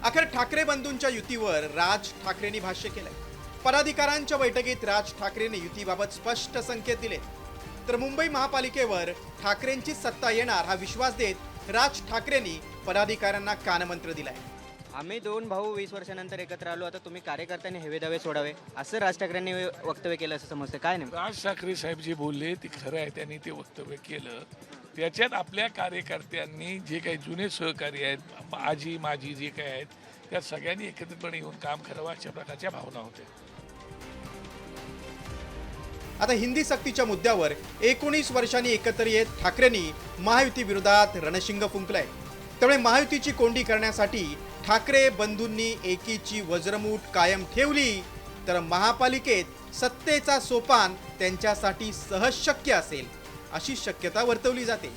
अखेर ठाकरे बंधूंच्या युतीवर राज ठाकरेंनी भाष्य केलंय। पदाधिकाऱ्यांच्या बैठकीत राज ठाकरेंनी युतीबाबत स्पष्ट संकेत दिले। तर मुंबई महापालिकेवर ठाकरेंची सत्ता येणार हा विश्वास देत राज ठाकरेंनी पदाधिकाऱ्यांना कानमंत्र दिलाय। आम्ही दोन भाऊ 20 वर्षानंतर एकत्र आलो, आता तुम्ही कार्यकर्त्यांनी हेवे दावे सोडावे असं राज ठाकरेंनी वक्तव्य केलं असं समजतं, काय नेमकं? राज ठाकरे साहेब जे बोलले ते खरं आहे, त्यांनी ते वक्तव्य केलं। त्याच्यात आपल्या कार्यकर्त्यांनी जे काही जुने सहकारी आहेत, आजी माजी जे काही आहेत, त्या सगळ्यांनी एकत्रितपणे येऊन काम करावं अशा प्रकारच्या भावना होत्या। आता हिंदी सक्तीच्या मुद्द्यावर 19 वर्षांनी एकत्र येत ठाकरेंनी महायुती विरोधात रणशिंग फुंकलाय। त्यामुळे महायुतीची कोंडी करण्यासाठी ठाकरे बंधूंनी एकीची वज्रमूठ कायम ठेवली तर महापालिकेत सत्तेचा सोपान त्यांच्यासाठी सहज शक्य असेल अशी शक्यता वर्तवली जाते।